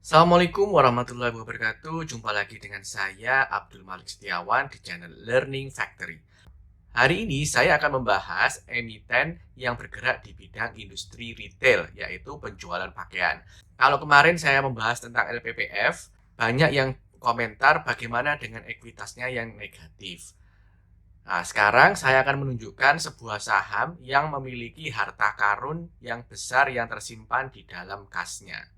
Assalamualaikum warahmatullahi wabarakatuh. Jumpa lagi dengan saya Abdul Malik Setiawan di channel Learning Factory. Hari ini saya akan membahas emiten yang bergerak di bidang industri retail, yaitu penjualan pakaian. Kalau kemarin saya membahas tentang LPPF, banyak yang komentar bagaimana dengan ekuitasnya yang negatif. Nah, sekarang saya akan menunjukkan sebuah saham yang memiliki harta karun yang besar yang tersimpan di dalam kasnya.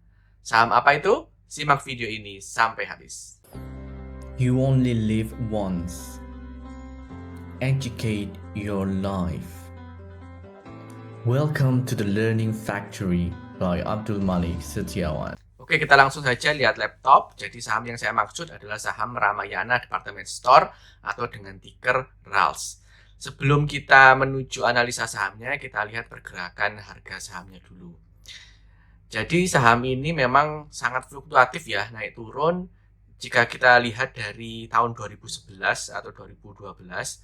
Saham apa itu? Simak video ini sampai habis. You only live once. Educate your life. Welcome to the Learning Factory by Abdul Malik Setiawan. Oke, kita langsung saja lihat laptop. Jadi saham yang saya maksud adalah saham Ramayana Department Store atau dengan ticker RALS. Sebelum kita menuju analisa sahamnya, kita lihat pergerakan harga sahamnya dulu. Jadi saham ini memang sangat fluktuatif ya, naik turun. Jika kita lihat dari tahun 2011 atau 2012,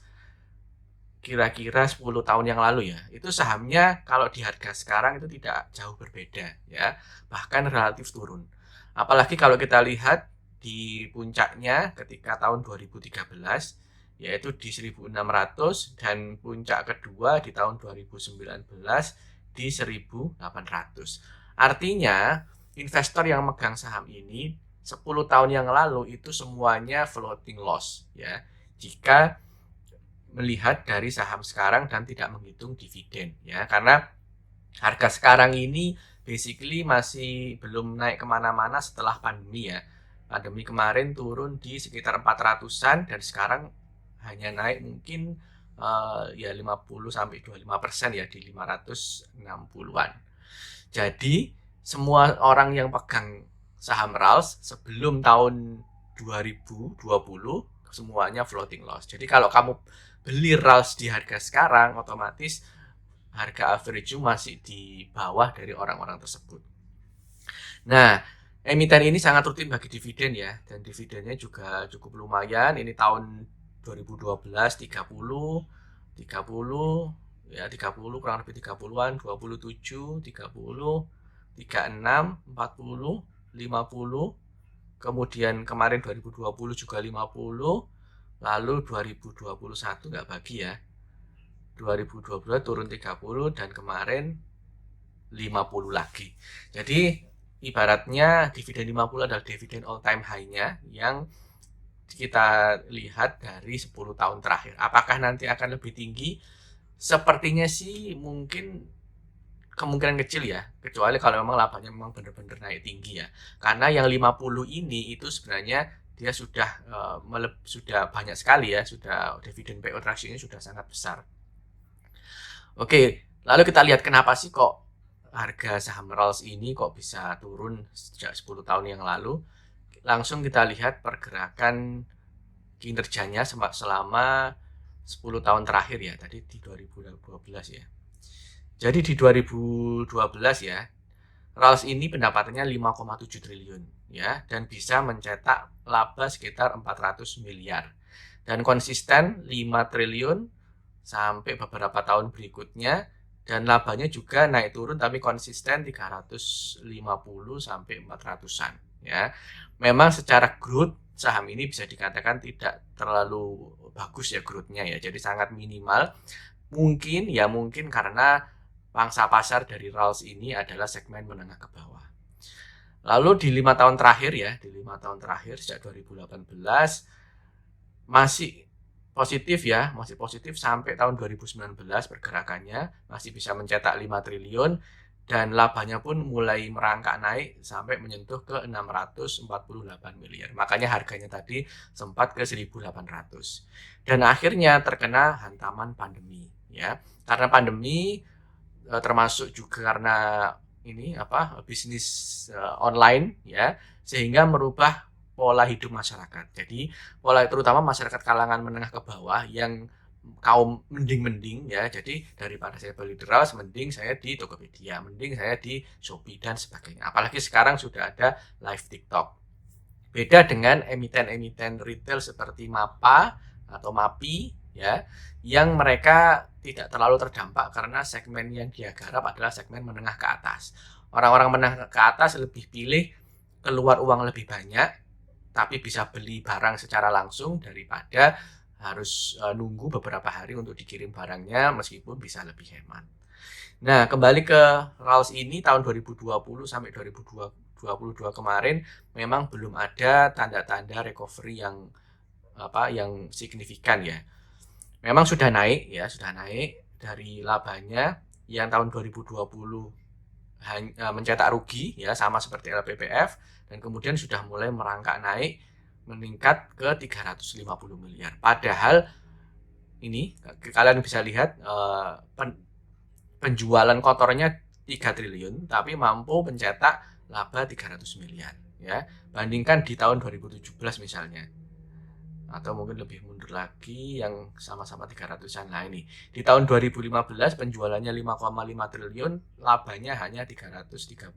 kira-kira 10 tahun yang lalu ya, itu sahamnya kalau di harga sekarang itu tidak jauh berbeda ya, bahkan relatif turun. Apalagi kalau kita lihat di puncaknya ketika tahun 2013 yaitu di 1600 dan puncak kedua di tahun 2019 di 1800. Artinya investor yang megang saham ini 10 tahun yang lalu itu semuanya floating loss ya. Jika melihat dari saham sekarang dan tidak menghitung dividen ya, karena harga sekarang ini basically masih belum naik kemana-mana setelah pandemi ya. Pandemi kemarin turun di sekitar 400-an dan sekarang hanya naik mungkin ya 50-25% ya di 560-an. Jadi semua orang yang pegang saham RALS sebelum tahun 2020 semuanya floating loss. Jadi kalau kamu beli RALS di harga sekarang, otomatis harga average masih di bawah dari orang-orang tersebut. Nah, emiten ini sangat rutin bagi dividen ya, dan dividennya juga cukup lumayan. Ini tahun 2012 30, 30, ya 30 kurang lebih 30-an, 27, 30, 36, 40, 50. Kemudian kemarin 2020 juga 50, lalu 2021 nggak bagi ya. 2022 turun 30 dan kemarin 50 lagi. Jadi ibaratnya dividen 50 adalah dividen all time high-nya yang kita lihat dari 10 tahun terakhir. Apakah nanti akan lebih tinggi? Sepertinya sih mungkin kemungkinan kecil ya, kecuali kalau memang labanya memang benar-benar naik tinggi ya. Karena yang 50 ini itu sebenarnya dia sudah banyak sekali ya, sudah dividen payout ratio-nya sudah sangat besar. Oke, lalu kita lihat kenapa sih kok harga saham RALS ini kok bisa turun sejak 10 tahun yang lalu. Langsung kita lihat pergerakan kinerjanya selama 10 tahun terakhir ya, tadi di 2012 ya. Jadi di 2012 ya, RALS ini pendapatannya 5,7 triliun ya, dan bisa mencetak laba sekitar 400 miliar. Dan konsisten 5 triliun sampai beberapa tahun berikutnya, dan labanya juga naik turun tapi konsisten 350 sampai 400-an ya. Memang secara growth saham ini bisa dikatakan tidak terlalu bagus ya growth-nya ya. Jadi sangat minimal. Mungkin karena pangsa pasar dari RALS ini adalah segmen menengah ke bawah. Lalu di 5 tahun terakhir ya, di 5 tahun terakhir sejak 2018 masih positif ya, masih positif sampai tahun 2019 pergerakannya masih bisa mencetak 5 triliun dan labanya pun mulai merangkak naik sampai menyentuh ke 648 miliar. Makanya harganya tadi sempat ke 1.800. Dan akhirnya terkena hantaman pandemi ya. Karena pandemi termasuk juga karena ini bisnis online ya, sehingga merubah pola hidup masyarakat. Jadi pola terutama masyarakat kalangan menengah ke bawah yang kaum mending-mending ya. Jadi daripada saya beli di RALS, mending saya di Tokopedia, mending saya di Shopee dan sebagainya. Apalagi sekarang sudah ada live TikTok. Beda dengan emiten-emiten retail seperti MAPA atau MAPI ya, yang mereka tidak terlalu terdampak karena segmen yang dia garap adalah segmen menengah ke atas. Orang-orang menengah ke atas lebih pilih keluar uang lebih banyak, tapi bisa beli barang secara langsung daripada harus nunggu beberapa hari untuk dikirim barangnya meskipun bisa lebih hemat. Nah, kembali ke RALS ini tahun 2020 sampai 2022 kemarin memang belum ada tanda-tanda recovery yang signifikan ya. Memang sudah naik dari labanya yang tahun 2020 mencetak rugi ya, sama seperti LPPF, dan kemudian sudah mulai merangkak naik meningkat ke 350 miliar. Padahal ini kalian bisa lihat penjualan kotornya 3 triliun tapi mampu mencetak laba 300 miliar ya. Bandingkan di tahun 2017 misalnya. Atau mungkin lebih mundur lagi yang sama-sama 300-an. Nah ini, di tahun 2015 penjualannya 5,5 triliun, labanya hanya 336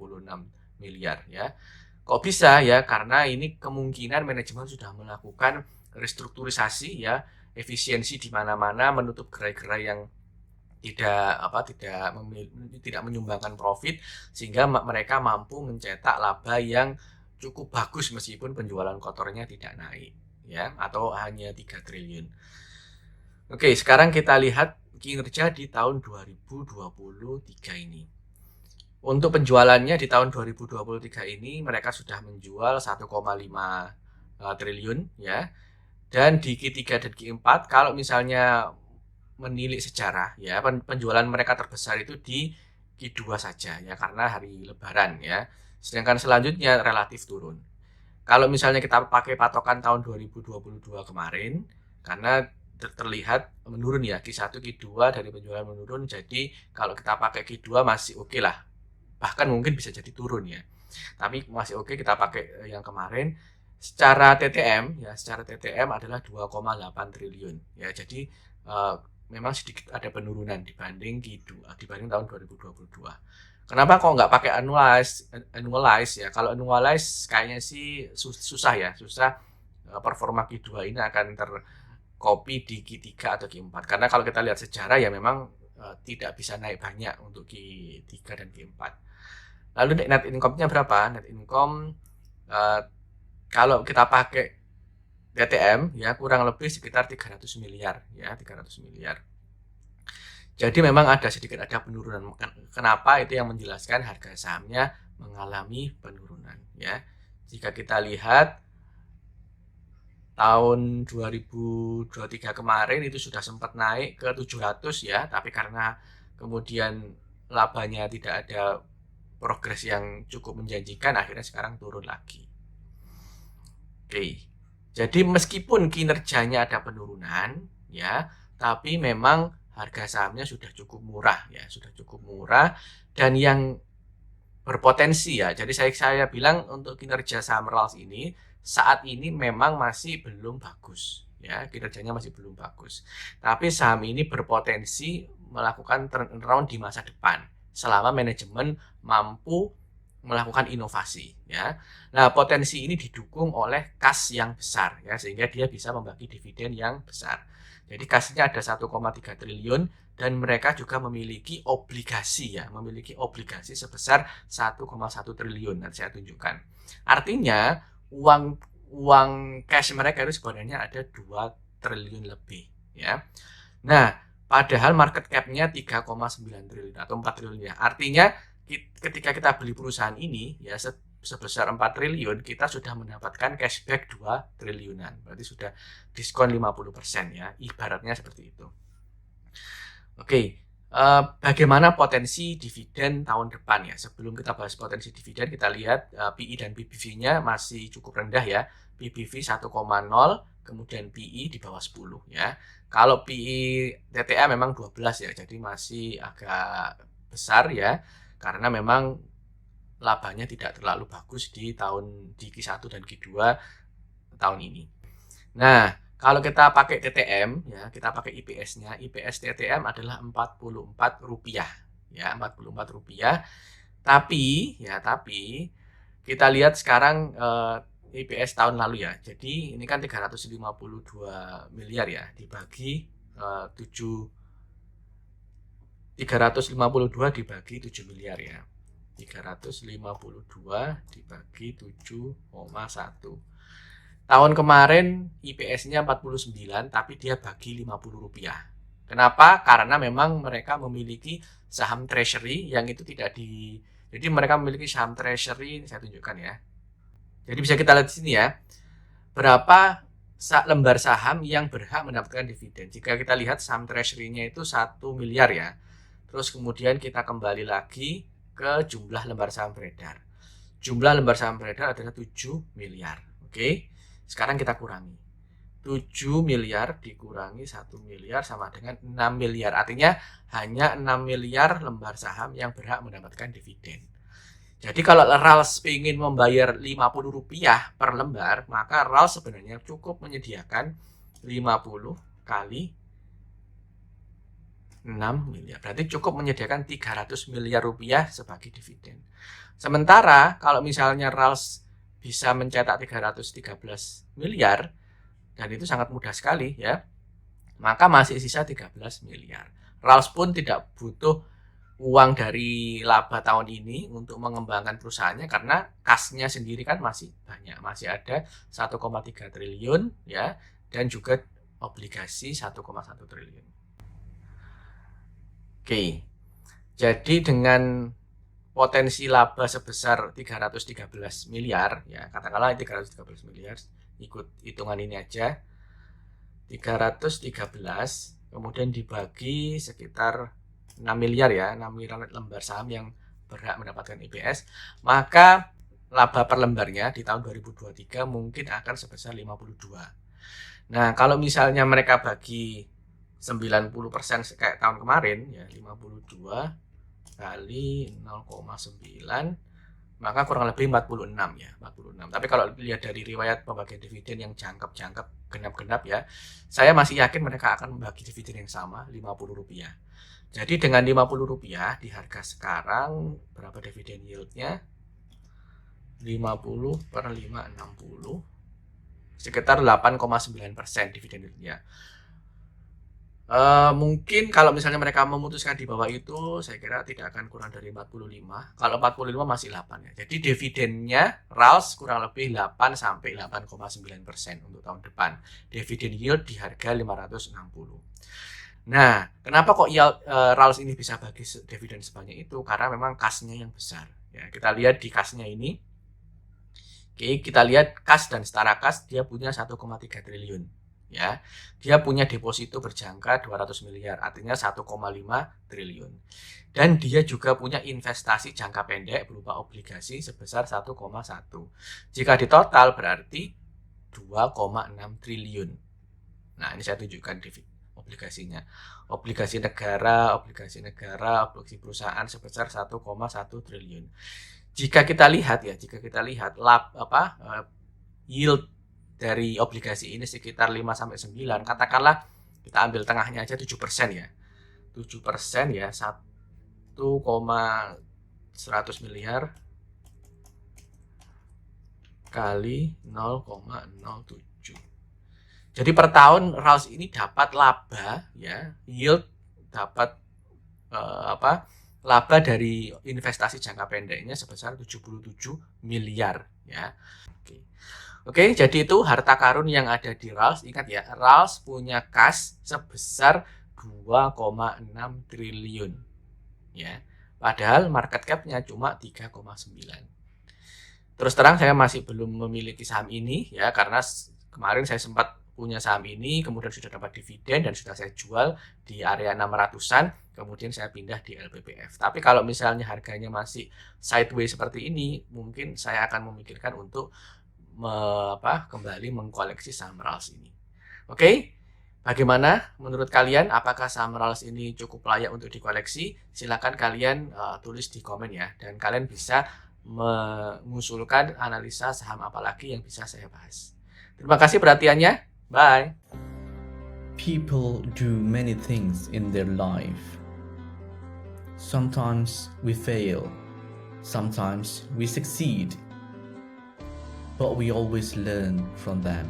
miliar ya. Kok bisa ya? Karena ini kemungkinan manajemen sudah melakukan restrukturisasi ya, efisiensi di mana-mana, menutup gerai-gerai yang tidak menyumbangkan profit, sehingga mereka mampu mencetak laba yang cukup bagus meskipun penjualan kotornya tidak naik ya, atau hanya 3 triliun. Oke, sekarang kita lihat kinerja di tahun 2023 ini. Untuk penjualannya di tahun 2023 ini mereka sudah menjual 1,5 triliun ya. Dan di Q3 dan Q4 kalau misalnya menilik sejarah ya, penjualan mereka terbesar itu di Q2 saja ya, karena hari Lebaran ya. Sedangkan selanjutnya relatif turun. Kalau misalnya kita pakai patokan tahun 2022 kemarin, karena terlihat menurun ya, Q1, Q2 dari penjualan menurun, jadi kalau kita pakai Q2 masih oke lah, bahkan mungkin bisa jadi turun ya, tapi masih oke kita pakai yang kemarin. Secara TTM adalah 2,8 triliun ya, jadi memang sedikit ada penurunan dibanding tahun 2022. Kenapa kok nggak pakai annualize ya? Kalau annualize kayaknya sih susah performa Q2 ini akan tercopy di Q3 atau Q4. Karena kalau kita lihat sejarah ya memang tidak bisa naik banyak untuk Q3 dan Q4. Lalu net income-nya berapa? Net income kalau kita pakai TTM ya kurang lebih sekitar 300 miliar ya, 300 miliar. Jadi memang sedikit ada penurunan. Kenapa? Itu yang menjelaskan harga sahamnya mengalami penurunan ya. Jika kita lihat tahun 2023 kemarin itu sudah sempat naik ke 700 ya, tapi karena kemudian labanya tidak ada progres yang cukup menjanjikan, akhirnya sekarang turun lagi. Oke. Jadi meskipun kinerjanya ada penurunan ya, tapi memang harga sahamnya sudah cukup murah ya, dan yang berpotensi ya. Jadi saya bilang untuk kinerja saham RALS ini saat ini memang masih belum bagus ya, kinerjanya masih belum bagus. Tapi saham ini berpotensi melakukan turnaround di masa depan selama manajemen mampu melakukan inovasi ya. Nah, potensi ini didukung oleh kas yang besar ya, sehingga dia bisa membagi dividen yang besar. Jadi kasnya ada 1,3 triliun dan mereka juga memiliki obligasi sebesar 1,1 triliun. Nanti saya tunjukkan. Artinya uang cash mereka itu sebenarnya ada 2 triliun lebih ya. Nah, padahal market cap-nya 3,9 triliun atau 4 triliun ya. Artinya ketika kita beli perusahaan ini ya sebesar 4 triliun, kita sudah mendapatkan cashback 2 triliunan. Berarti sudah diskon 50% ya, ibaratnya seperti itu. Oke, bagaimana potensi dividen tahun depan ya? Sebelum kita bahas potensi dividen, kita lihat PI dan PBV-nya masih cukup rendah ya. PBV 1,0, kemudian PI di bawah 10 ya. Kalau PI TTA memang 12 ya, jadi masih agak besar ya. Karena memang labanya tidak terlalu bagus di Q1 dan Q2 tahun ini. Nah, kalau kita pakai TTM ya, kita pakai IPS-nya, IPS TTM adalah Rp44 ya, Rp44. Tapi kita lihat sekarang IPS tahun lalu ya. Jadi ini kan 352 miliar ya, dibagi 352 dibagi 7 miliar ya. 352 dibagi 7,1. Tahun kemarin IPS-nya 49, tapi dia bagi Rp50. Kenapa? Karena memang mereka memiliki saham treasury yang itu tidak di... Jadi mereka memiliki saham treasury, saya tunjukkan ya. Jadi bisa kita lihat di sini ya, berapa lembar saham yang berhak mendapatkan dividen. Jika kita lihat saham treasury-nya itu 1 miliar ya. Terus kemudian kita kembali lagi ke jumlah lembar saham beredar. Jumlah lembar saham beredar adalah 7 miliar. Oke. Sekarang kita kurangi. 7 miliar dikurangi 1 miliar sama dengan 6 miliar. Artinya hanya 6 miliar lembar saham yang berhak mendapatkan dividen. Jadi kalau RALS ingin membayar Rp50 per lembar, maka RALS sebenarnya cukup menyediakan 50 kali 6 miliar. Berarti cukup menyediakan 300 miliar rupiah sebagai dividen. Sementara kalau misalnya RALS bisa mencetak 313 miliar, dan itu sangat mudah sekali ya, maka masih sisa 13 miliar. RALS pun tidak butuh uang dari laba tahun ini untuk mengembangkan perusahaannya karena kasnya sendiri kan masih banyak, masih ada 1,3 triliun ya, dan juga obligasi 1,1 triliun. Oke. Jadi dengan potensi laba sebesar 313 miliar ya, katakanlah 313 miliar, ikut hitungan ini aja, 313 kemudian dibagi sekitar 6 miliar ya, 6 miliar lembar saham yang berhak mendapatkan IPS, maka laba per lembarnya di tahun 2023 mungkin akan sebesar 52. Nah, kalau misalnya mereka bagi 90% kayak tahun kemarin ya, 52 kali 0,9, maka kurang lebih 46 ya, 46. Tapi kalau lihat dari riwayat pembagian dividen yang jangkep-jangkep, genap-genap ya, saya masih yakin mereka akan membagi dividen yang sama, Rp50. Jadi dengan Rp50 di harga sekarang, berapa dividen yieldnya? 50 per 560, sekitar 8,9% dividen yieldnya. Mungkin kalau misalnya mereka memutuskan di bawah itu, saya kira tidak akan kurang dari 45. Kalau 45 masih 8 ya. Jadi dividennya RALS kurang lebih 8 sampai 8,9% untuk tahun depan. Dividen yield di harga 560. Nah, kenapa kok RALS ini bisa bagi dividen sebanyak itu? Karena memang kasnya yang besar. Ya, kita lihat di kasnya ini. Oke, kita lihat kas dan setara kas dia punya 1,3 triliun. Ya, dia punya deposito berjangka 200 miliar, artinya 1,5 triliun. Dan dia juga punya investasi jangka pendek berupa obligasi sebesar 1,1. Jika ditotal berarti 2,6 triliun. Nah, ini saya tunjukkan obligasinya. Obligasi negara, obligasi perusahaan sebesar 1,1 triliun. Jika kita lihat yield dari obligasi ini sekitar 5-9, katakanlah kita ambil tengahnya aja 7% ya. 7% ya, 1,100 miliar kali 0,07. Jadi per tahun RALS ini dapat laba ya, yield dapat laba dari investasi jangka pendeknya sebesar 77 miliar ya. Oke, jadi itu harta karun yang ada di RALS. Ingat ya, RALS punya kas sebesar 2,6 triliun. Ya. Padahal market cap-nya cuma 3,9. Terus terang saya masih belum memiliki saham ini ya, karena kemarin saya sempat punya saham ini, kemudian sudah dapat dividen dan sudah saya jual di area 600-an, kemudian saya pindah di LPPF. Tapi kalau misalnya harganya masih sideways seperti ini, mungkin saya akan memikirkan untuk kembali mengkoleksi saham RALS ini. Oke, bagaimana menurut kalian? Apakah saham RALS ini cukup layak untuk dikoleksi? Silakan kalian tulis di komen ya, dan kalian bisa mengusulkan analisa saham apa lagi yang bisa saya bahas. Terima kasih perhatiannya. Bye. People do many things in their life. Sometimes we fail, sometimes we succeed, but we always learn from them.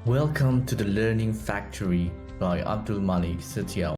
Welcome to the Learning Factory by Abdul Malik Setiawan.